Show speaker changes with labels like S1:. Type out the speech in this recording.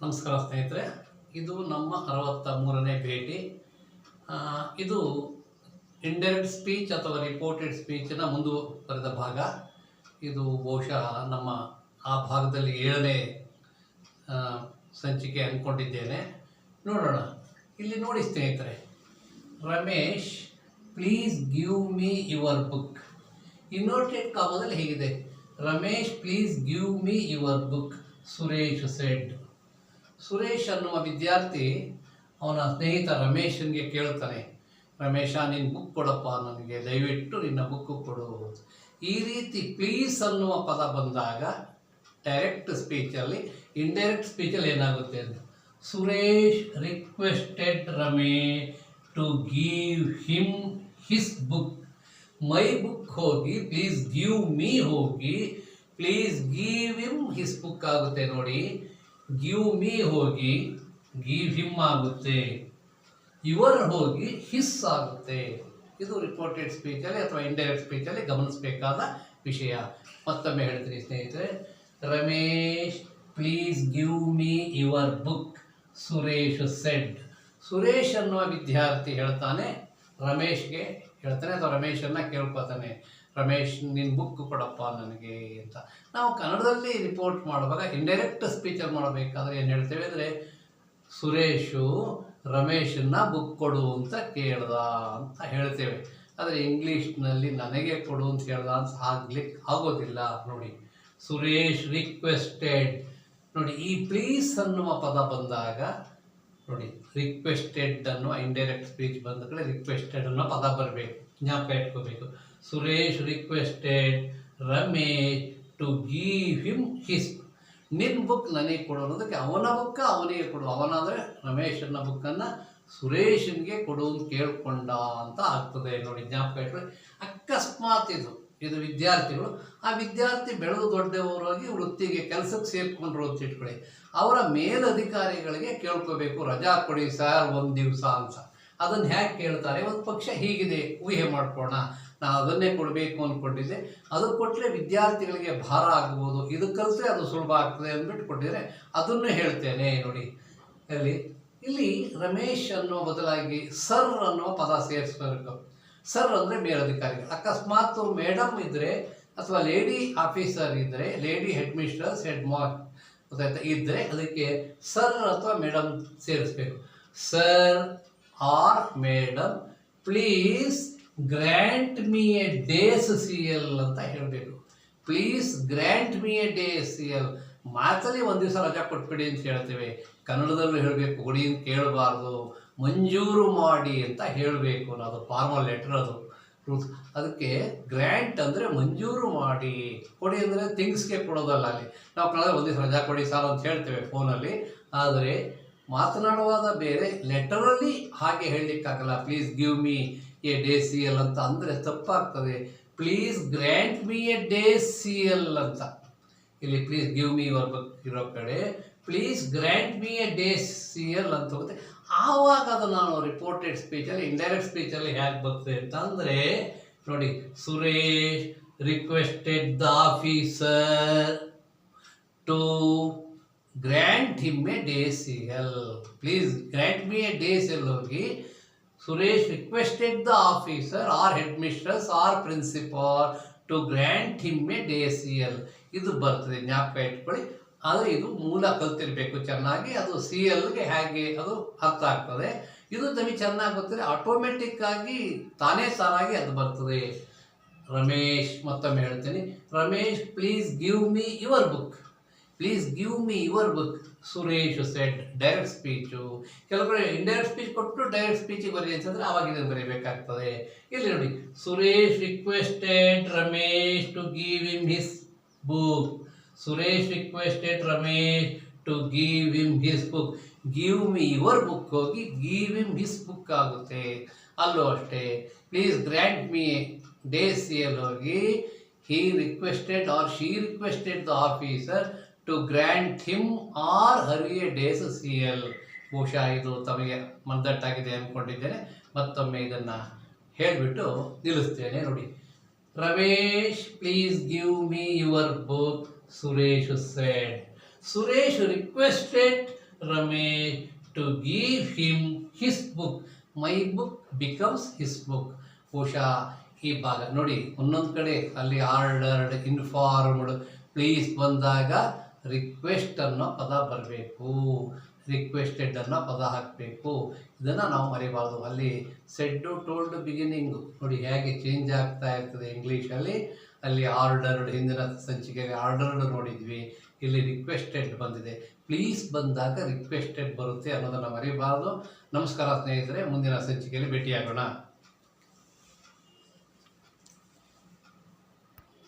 S1: ನಮಸ್ಕಾರ ಸ್ನೇಹಿತರೆ, ಇದು ನಮ್ಮ 63ನೇ ಭೇಟಿ. ಇದು ಇಂಡೈರೆಕ್ಟ್ ಸ್ಪೀಚ್ ಅಥವಾ ರಿಪೋರ್ಟೆಡ್ ಸ್ಪೀಚಿನ ಮುಂದುವರೆದ ಭಾಗ. ಇದು ಬಹುಶಃ ನಮ್ಮ ಆ ಭಾಗದಲ್ಲಿ 7ನೇ ಸಂಚಿಕೆ ಅಂದ್ಕೊಂಡಿದ್ದೇನೆ. ನೋಡೋಣ. ಇಲ್ಲಿ ನೋಡಿ ಸ್ನೇಹಿತರೆ, Ramesh please give me your book. Inverted ಕಾಮದಲ್ಲಿ ಹೇಗಿದೆ, Ramesh please give me your book, Suresh said. Suresh ಅನ್ನುವ ವಿದ್ಯಾರ್ಥಿ ಅವನ ಸ್ನೇಹಿತ ರಮೇಶನ್ಗೆ ಕೇಳ್ತಾನೆ, ರಮೇಶ ನಿನ್ನ ಬುಕ್ ಕೊಡಪ್ಪ, ನನಗೆ ದಯವಿಟ್ಟು ನಿನ್ನ ಬುಕ್ಕು ಕೊಡು. ಈ ರೀತಿ ಪ್ಲೀಸ್ ಅನ್ನುವ ಪದ ಬಂದಾಗ ಡೈರೆಕ್ಟ್ ಸ್ಪೀಚಲ್ಲಿ, ಇಂಡೈರೆಕ್ಟ್ ಸ್ಪೀಚಲ್ಲಿ ಏನಾಗುತ್ತೆ ಅಂತ, Suresh requested Ramesh to give him his book. My book ಹೋಗಿ ಪ್ಲೀಸ್ ಗಿವ್ ಮೀ ಹೋಗಿ please give him his book ಆಗುತ್ತೆ. ನೋಡಿ, ಗಿವ್ ಮೀ ಹೋಗಿ ಗಿವ್ ಹಿಮ್ ಆಗುತ್ತೆ, ಯುವರ್ ಹೋಗಿ ಹಿಸ್ ಆಗುತ್ತೆ. ಇದು ರಿಪೋರ್ಟೆಡ್ ಸ್ಪೀಚಲ್ಲಿ ಅಥವಾ ಇಂಡೈರೆಕ್ಟ್ ಸ್ಪೀಚಲ್ಲಿ ಗಮನಿಸಬೇಕಾದ ವಿಷಯ. ಮತ್ತೊಮ್ಮೆ ಹೇಳ್ತೀನಿ ಸ್ನೇಹಿತರೆ, Ramesh please give me your book, Suresh said. Suresh ಅನ್ನುವ ವಿದ್ಯಾರ್ಥಿ ಹೇಳ್ತಾನೆ, ರಮೇಶ್ಗೆ ಹೇಳ್ತಾನೆ ಅಥವಾ ರಮೇಶನ್ನು ಕೇಳ್ಕೊತಾನೆ, ರಮೇಶ್ ನಿನ್ನ ಬುಕ್ ಕೊಡಪ್ಪ ನನಗೆ ಅಂತ. ನಾವು ಕನ್ನಡದಲ್ಲಿ ರಿಪೋರ್ಟ್ ಮಾಡುವಾಗ ಇಂಡೈರೆಕ್ಟ್ ಸ್ಪೀಚಲ್ಲಿ ಮಾಡಬೇಕಾದ್ರೆ ಏನು ಹೇಳ್ತೇವೆ ಅಂದರೆ, ಸುರೇಶು ರಮೇಶನ್ನ ಬುಕ್ ಕೊಡು ಅಂತ ಕೇಳ್ದ ಅಂತ ಹೇಳ್ತೇವೆ. ಆದರೆ ಇಂಗ್ಲೀಷ್ನಲ್ಲಿ ನನಗೆ ಕೊಡು ಅಂತ ಹೇಳ್ದ ಅಂತ ಆಗ್ಲಿಕ್ಕೆ ಆಗೋದಿಲ್ಲ. ನೋಡಿ, ಸುರೇಶ್ ರಿಕ್ವೆಸ್ಟೆಡ್. ನೋಡಿ, ಈ ಪ್ಲೀಸ್ ಅನ್ನುವ ಪದ ಬಂದಾಗ ನೋಡಿ, ರಿಕ್ವೆಸ್ಟೆಡ್ ಅನ್ನುವ ಇಂಡೈರೆಕ್ಟ್ ಸ್ಪೀಚ್ ಬಂದ ಕಡೆ ರಿಕ್ವೆಸ್ಟೆಡ್ ಅನ್ನೋ ಪದ ಬರಬೇಕು, ಜ್ಞಾಪಕ ಇಟ್ಕೋಬೇಕು. Suresh requested Ramesh to give him his. ನಿನ್ನ ಬುಕ್ ನನಗೆ ಕೊಡು ಅನ್ನೋದಕ್ಕೆ ಅವನ ಬುಕ್ಕ ಅವನಿಗೆ ಕೊಡು, ಅವನ ಅಂದರೆ ರಮೇಶನ ಬುಕ್ಕನ್ನು ಸುರೇಶನಿಗೆ ಕೊಡು ಅಂತ ಕೇಳ್ಕೊಂಡ ಅಂತ ಆಗ್ತದೆ. ನೋಡಿ, ಜ್ಞಾಪಕ ಇಟ್ಕೊಳ್ಳಿ. ಅಕಸ್ಮಾತ್ ಇದು ವಿದ್ಯಾರ್ಥಿಗಳು, ಆ ವಿದ್ಯಾರ್ಥಿ ಬೆಳೆದು ದೊಡ್ಡವರಾಗಿ ವೃತ್ತಿಗೆ ಕೆಲಸಕ್ಕೆ ಸೇರ್ಕೊಂಡ್ರು ಅಂತ ಇಟ್ಕೊಳ್ಳಿ, ಅವರ ಮೇಲಧಿಕಾರಿಗಳಿಗೆ ಕೇಳ್ಕೋಬೇಕು, ರಜಾ ಕೊಡಿ ಸರ್ ಒಂದು ದಿವಸ ಅಂತ. ಅದನ್ನು ಹೇಗೆ ಕೇಳ್ತಾರೆ, ಒಂದು ಪಕ್ಷ ಹೀಗಿದೆ ಊಹೆ ಮಾಡ್ಕೋಣ, ನಾನು ಅದನ್ನೇ ಕೊಡಬೇಕು ಅಂದ್ಕೊಂಡಿದ್ದೆ, ಅದು ಕೊಟ್ಟರೆ ವಿದ್ಯಾರ್ಥಿಗಳಿಗೆ ಭಾರ ಆಗ್ಬೋದು, ಇದು ಕಲಿತ್ರೆ ಅದು ಸುಲಭ ಆಗ್ತದೆ ಅಂದ್ಬಿಟ್ಟು ಕೊಟ್ಟಿದ್ರೆ ಅದನ್ನು ಹೇಳ್ತೇನೆ. ನೋಡಿ, ಇಲ್ಲಿ ರಮೇಶ್ ಅನ್ನೋ ಬದಲಾಗಿ ಸರ್ ಅನ್ನೋ ಪದ ಸೇರಿಸ್ಬೇಕು. ಸರ್ ಅಂದರೆ ಮೇಲಧಿಕಾರಿಗಳು. ಅಕಸ್ಮಾತ್ ಮೇಡಮ್ ಇದ್ದರೆ ಅಥವಾ ಲೇಡಿ ಆಫೀಸರ್ ಇದ್ದರೆ, lady head mistress head master ಇದ್ದರೆ ಅದಕ್ಕೆ ಸರ್ ಅಥವಾ ಮೇಡಮ್ ಸೇರಿಸ್ಬೇಕು. Sir or madam please grant me a day's C L ಅಂತ ಹೇಳಬೇಕು. Please grant me a day's C L. ಮಾತಲ್ಲಿ ಒಂದು ದಿವಸ ರಜಾ ಕೊಟ್ಬಿಡಿ ಅಂತ ಹೇಳ್ತೇವೆ, ಕನ್ನಡದಲ್ಲೂ ಹೇಳಬೇಕು, ಕೊಡಿ ಅಂತ ಕೇಳಬಾರ್ದು, ಮಂಜೂರು ಮಾಡಿ ಅಂತ ಹೇಳಬೇಕು. ಅದು ಫಾರ್ಮಲ್ ಲೆಟರ್, ಅದು ರೂಲ್ಸ್. ಅದಕ್ಕೆ ಗ್ರ್ಯಾಂಟ್ ಅಂದರೆ ಮಂಜೂರು ಮಾಡಿ, ಕೊಡಿ ಅಂದರೆ ಥಿಂಗ್ಸ್ಗೆ ಕೊಡೋದಲ್ಲ. ಅಲ್ಲಿ ನಾವು ಕನ್ನಡ ಒಂದು ದಿವಸ ರಜಾ ಕೊಡಿ ಸಾರ್ ಅಂತ ಹೇಳ್ತೇವೆ ಫೋನಲ್ಲಿ, ಆದರೆ ಮಾತನಾಡುವಾಗ ಬೇರೆ, ಲೆಟರಲ್ಲಿ ಹಾಗೆ ಹೇಳಲಿಕ್ಕಾಗಲ್ಲ. Please give me a day C L ಅಂತ ಅಂದರೆ ತಪ್ಪಾಗ್ತದೆ. Please grant me a day C L ಅಂತ. ಇಲ್ಲಿ please give me your book ಇರೋ ಕಡೆ please grant me a day C L ಅಂತ ಹೋಗುತ್ತೆ. ಆವಾಗ ಅದು ನಾನು ರಿಪೋರ್ಟೆಡ್ ಸ್ಪೀಚಲ್ಲಿ, ಇಂಡೈರೆಕ್ಟ್ ಸ್ಪೀಚಲ್ಲಿ ಹೇಗೆ ಬರ್ತದೆ ಅಂತಂದರೆ, ನೋಡಿ, Suresh requested the officer to grant him a day C L. Please grant me a day C L ಹೋಗಿ Suresh requested the officer or head mistress or principal to grant him a day C L. ಇದು ಬರ್ತದೆ, ಜ್ಞಾಪಕ ಇಟ್ಕೊಳ್ಳಿ. ಆದರೆ ಇದು ಮೂಲ ಕಲ್ತಿರಬೇಕು ಚೆನ್ನಾಗಿ, ಅದು ಸಿ ಎಲ್ಗೆ ಹೇಗೆ ಅದು ಅರ್ಥ ಆಗ್ತದೆ. ಇದು ನಮಗೆ ಚೆನ್ನಾಗಿ ಗೊತ್ತಿದೆ, ಆಟೋಮೆಟಿಕ್ ಆಗಿ ತಾನೇ ತಾನಾಗಿ ಅದು ಬರ್ತದೆ. ರಮೇಶ್, ಮತ್ತೊಮ್ಮೆ ಹೇಳ್ತೀನಿ, Ramesh please give me your book, please give me your book, Suresh said. Direct speech. ಕೆಲವರು ಇಂಡೈರೆಕ್ಟ್ ಸ್ಪೀಚ್ ಕೊಟ್ಟು ಡೈರೆಕ್ಟ್ ಸ್ಪೀಚಿಗೆ ಬರೀ ಅಂತಂದರೆ ಆವಾಗ ಇದನ್ನು ಬರೀಬೇಕಾಗ್ತದೆ. ಇಲ್ಲಿ ನೋಡಿ, Suresh requested Ramesh to give him his book. Suresh requested Ramesh to give him his book. Give me your book ಹೋಗಿ ಗಿವ್ ಹಿಮ್ ಹಿಸ್ ಬುಕ್ ಆಗುತ್ತೆ. ಅಲ್ಲೂ ಅಷ್ಟೇ, please grant me day C L ಹೋಗಿ he requested or she requested the officer to grant him or her a days CL. ಬಹುಶಃ ಇದು ತಮಗೆ ಮಂದಟ್ಟಾಗಿದೆ ಅಂದ್ಕೊಂಡಿದ್ದೇನೆ. ಮತ್ತೊಮ್ಮೆ ಇದನ್ನು ಹೇಳಿಬಿಟ್ಟು ನಿಲ್ಲಿಸ್ತೇನೆ. ನೋಡಿ, Ramesh please give me your book, Suresh said. Suresh requested Ramesh to give him his book. My book becomes his book. ಬಹುಶಃ ಈ ಭಾಗ ನೋಡಿ, ಒಂದೊಂದು ಕಡೆ ಅಲ್ಲಿ ಆರ್ಡರ್ಡ್, ಇನ್ಫಾರ್ಮ್ಡ್, ಪ್ಲೀಸ್ ಬಂದಾಗ ರಿಕ್ವೆಸ್ಟ್ ಅನ್ನೋ ಪದ ಬರಬೇಕು, ರಿಕ್ವೆಸ್ಟೆಡ್ ಅನ್ನೋ ಪದ ಹಾಕಬೇಕು. ಇದನ್ನು ನಾವು ಮರಿಬಾರ್ದು. ಅಲ್ಲಿ ಸೆಡ್ಡು, ಟೋಲ್ಡ್, ಬಿಗಿನಿಂಗು ನೋಡಿ ಹೇಗೆ ಚೇಂಜ್ ಆಗ್ತಾ ಇರ್ತದೆ ಇಂಗ್ಲೀಷಲ್ಲಿ. ಅಲ್ಲಿ ಆರ್ಡರ್ಡ್, ಹಿಂದಿನ ಸಂಚಿಕೆಯಲ್ಲಿ ಆರ್ಡರ್ಡ್ ನೋಡಿದ್ವಿ, ಇಲ್ಲಿ ರಿಕ್ವೆಸ್ಟೆಡ್ ಬಂದಿದೆ. ಪ್ಲೀಸ್ ಬಂದಾಗ ರಿಕ್ವೆಸ್ಟೆಡ್ ಬರುತ್ತೆ ಅನ್ನೋದನ್ನು ಮರಿಬಾರ್ದು. ನಮಸ್ಕಾರ ಸ್ನೇಹಿತರೆ, ಮುಂದಿನ ಸಂಚಿಕೆಯಲ್ಲಿ ಭೇಟಿಯಾಗೋಣ.